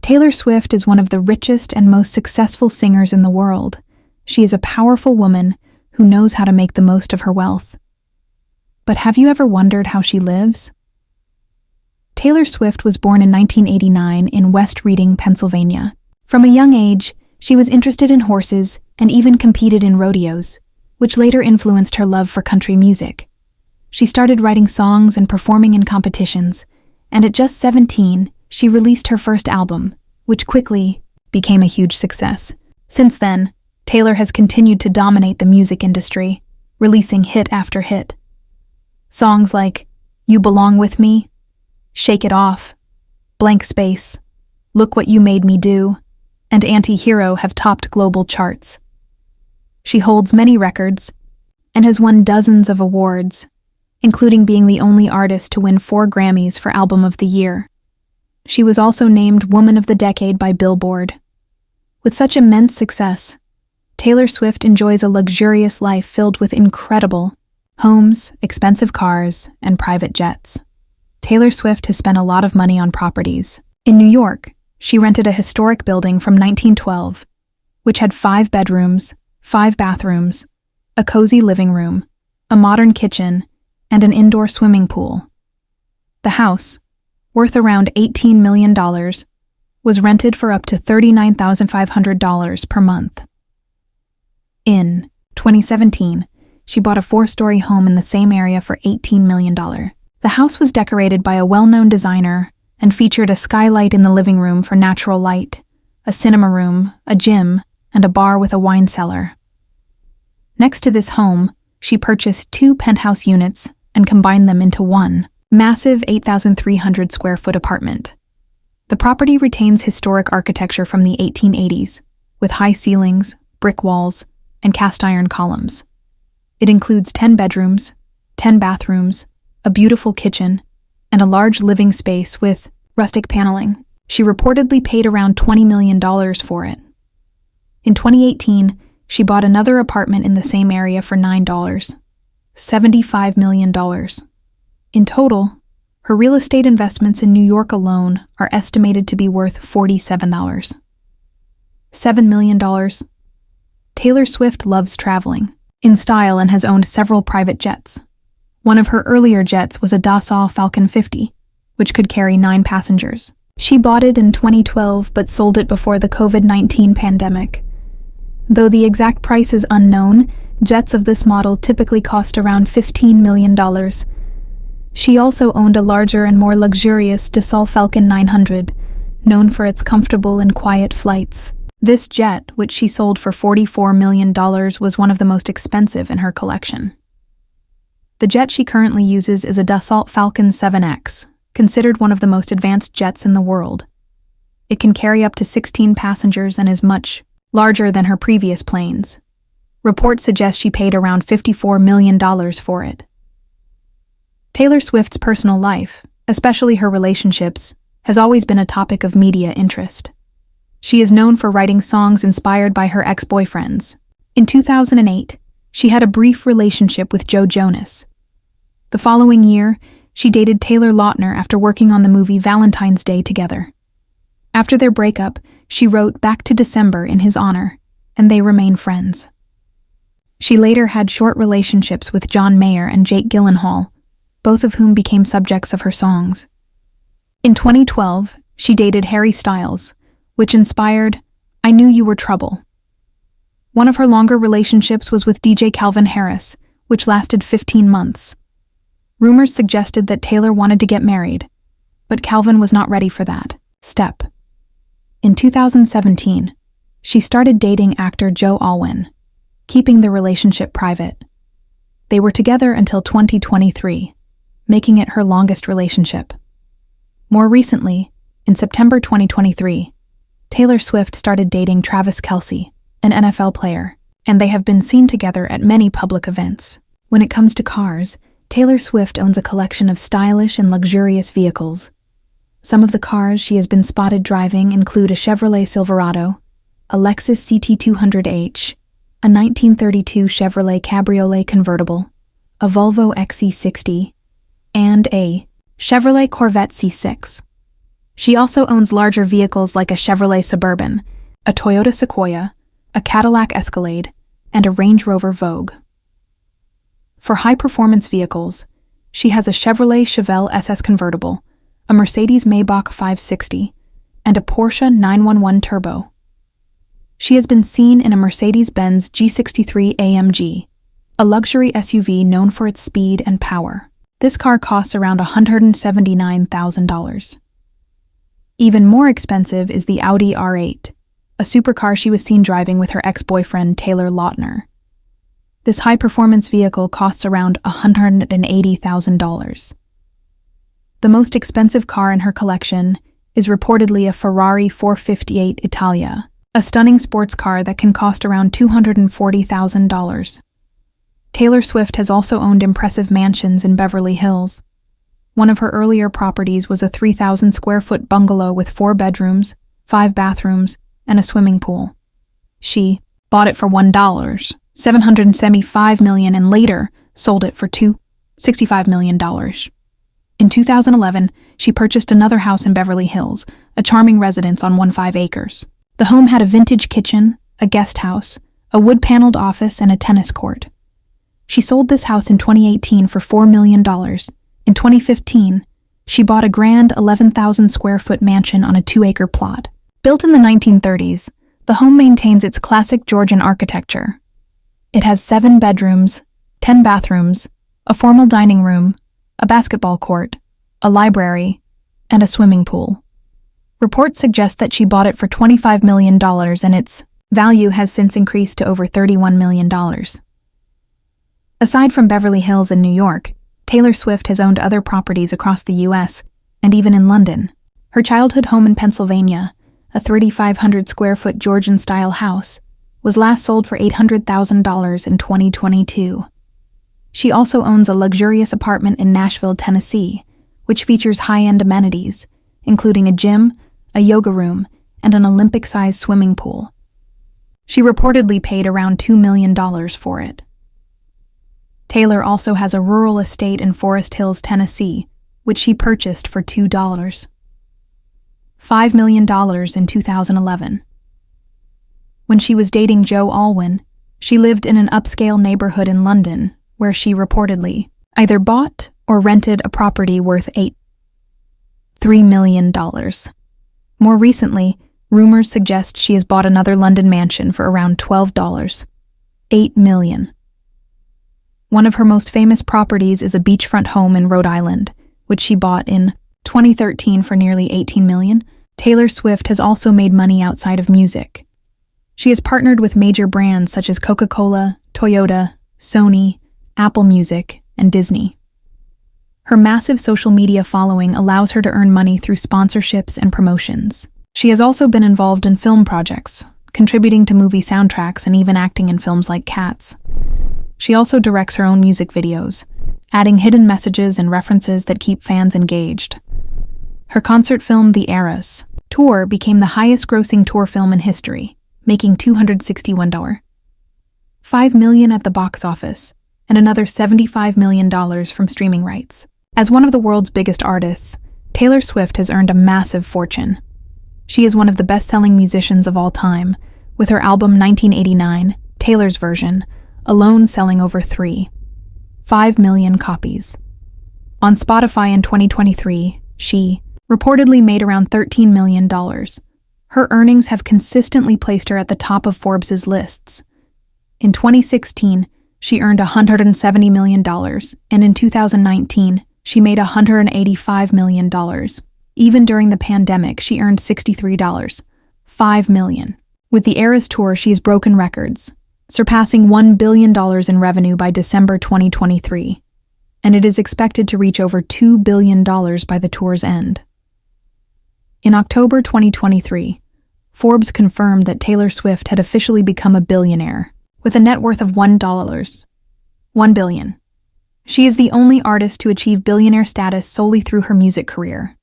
Taylor Swift is one of the richest and most successful singers in the world. She is a powerful woman who knows how to make the most of her wealth. But have you ever wondered how she lives? Taylor Swift was born in 1989 in West Reading, Pennsylvania. From a young age, she was interested in horses and even competed in rodeos, which later influenced her love for country music. She started writing songs and performing in competitions, and at just 17, she released her first album, which quickly became a huge success. Since then, Taylor has continued to dominate the music industry, releasing hit after hit. Songs like You Belong With Me, Shake It Off, Blank Space, Look What You Made Me Do, and Anti-Hero have topped global charts. She holds many records and has won dozens of awards, including being the only artist to win 4 Grammys for Album of the Year. She was also named Woman of the Decade by Billboard. With such immense success, Taylor Swift enjoys a luxurious life filled with incredible homes, expensive cars, and private jets. Taylor Swift has spent a lot of money on properties. In New York, she rented a historic building from 1912, which had 5 bedrooms, 5 bathrooms, a cozy living room, a modern kitchen, and an indoor swimming pool. The house, worth around $18 million, was rented for up to $39,500 per month. In 2017, she bought a 4-story home in the same area for $18 million. The house was decorated by a well-known designer and featured a skylight in the living room for natural light, a cinema room, a gym, and a bar with a wine cellar. Next to this home, she purchased 2 penthouse units and combined them into one massive 8,300 square foot apartment. The property retains historic architecture from the 1880s, with high ceilings, brick walls, and cast iron columns. It includes 10 bedrooms, 10 bathrooms, a beautiful kitchen, and a large living space with rustic paneling. She reportedly paid around $20 million for it. In 2018, she bought another apartment in the same area for $9, $75 million. In total, her real estate investments in New York alone are estimated to be worth $47. $7 million. Taylor Swift loves traveling in style and has owned several private jets. One of her earlier jets was a Dassault Falcon 50, which could carry 9 passengers. She bought it in 2012 but sold it before the COVID-19 pandemic. Though the exact price is unknown, jets of this model typically cost around $15 million. She also owned a larger and more luxurious Dassault Falcon 900, known for its comfortable and quiet flights. This jet, which she sold for $44 million, was one of the most expensive in her collection. The jet she currently uses is a Dassault Falcon 7X, considered one of the most advanced jets in the world. It can carry up to 16 passengers and is much larger than her previous planes. Reports suggest she paid around $54 million for it. Taylor Swift's personal life, especially her relationships, has always been a topic of media interest. She is known for writing songs inspired by her ex-boyfriends. In 2008, she had a brief relationship with Joe Jonas. The following year, she dated Taylor Lautner after working on the movie Valentine's Day together. After their breakup, she wrote Back to December in his honor, and they remain friends. She later had short relationships with John Mayer and Jake Gyllenhaal, both of whom became subjects of her songs. In 2012, she dated Harry Styles, which inspired I Knew You Were Trouble. One of her longer relationships was with DJ Calvin Harris, which lasted 15 months. Rumors suggested that Taylor wanted to get married, but Calvin was not ready for that step. In 2017, she started dating actor Joe Alwyn, keeping the relationship private. They were together until 2023, making it her longest relationship. More recently, in September 2023, Taylor Swift started dating Travis Kelce, an NFL player, and they have been seen together at many public events. When it comes to cars, Taylor Swift owns a collection of stylish and luxurious vehicles. Some of the cars she has been spotted driving include a Chevrolet Silverado, a Lexus CT200H, a 1932 Chevrolet Cabriolet convertible, a Volvo XC60, and a Chevrolet Corvette C6. She also owns larger vehicles like a Chevrolet Suburban, a Toyota Sequoia, a Cadillac Escalade, and a Range Rover Vogue. For high-performance vehicles, she has a Chevrolet Chevelle SS convertible, a Mercedes Maybach 560, and a Porsche 911 Turbo. She has been seen in a Mercedes-Benz G63 AMG, a luxury SUV known for its speed and power. This car costs around $179,000. Even more expensive is the Audi R8, a supercar she was seen driving with her ex-boyfriend Taylor Lautner. This high-performance vehicle costs around $180,000. The most expensive car in her collection is reportedly a Ferrari 458 Italia, a stunning sports car that can cost around $240,000. Taylor Swift has also owned impressive mansions in Beverly Hills. One of her earlier properties was a 3,000-square-foot bungalow with 4 bedrooms, 5 bathrooms, and a swimming pool. She bought it for $775 million and later sold it for $65 million. In 2011, she purchased another house in Beverly Hills, a charming residence on 15 acres. The home had a vintage kitchen, a guest house, a wood-paneled office, and a tennis court. She sold this house in 2018 for $4 million. In 2015, she bought a grand 11,000-square-foot mansion on a 2-acre plot. Built in the 1930s, the home maintains its classic Georgian architecture. It has 7 bedrooms, 10 bathrooms, a formal dining room, a basketball court, a library, and a swimming pool. Reports suggest that she bought it for $25 million and its value has since increased to over $31 million. Aside from Beverly Hills and New York, Taylor Swift has owned other properties across the U.S. and even in London. Her childhood home in Pennsylvania, a 3,500-square-foot Georgian-style house, was last sold for $800,000 in 2022. She also owns a luxurious apartment in Nashville, Tennessee, which features high-end amenities, including a gym, a yoga room, and an Olympic-sized swimming pool. She reportedly paid around $2 million for it. Taylor also has a rural estate in Forest Hills, Tennessee, which she purchased for $5 million in 2011. When she was dating Joe Alwyn, she lived in an upscale neighborhood in London, where she reportedly either bought or rented a property worth $3 million. More recently, rumors suggest she has bought another London mansion for around $8 million. One of her most famous properties is a beachfront home in Rhode Island, which she bought in 2013 for nearly $18 million. Taylor Swift has also made money outside of music. She has partnered with major brands such as Coca-Cola, Toyota, Sony, Apple Music, and Disney. Her massive social media following allows her to earn money through sponsorships and promotions. She has also been involved in film projects, contributing to movie soundtracks and even acting in films like Cats. She also directs her own music videos, adding hidden messages and references that keep fans engaged. Her concert film, The Eras Tour, became the highest-grossing tour film in history, making $261.5 million at the box office, and another $75 million from streaming rights. As one of the world's biggest artists, Taylor Swift has earned a massive fortune. She is one of the best-selling musicians of all time, with her album 1989, Taylor's Version, alone selling over 3.5 million copies. On Spotify in 2023, she reportedly made around $13 million. Her earnings have consistently placed her at the top of Forbes' lists. In 2016, she earned $170 million, and in 2019, she made $185 million. Even during the pandemic, she earned $63.5 million. With the Eras Tour, she has broken records, surpassing $1 billion in revenue by December 2023, and it is expected to reach over $2 billion by the tour's end. In October 2023, Forbes confirmed that Taylor Swift had officially become a billionaire, with a net worth of $1 billion. She is the only artist to achieve billionaire status solely through her music career.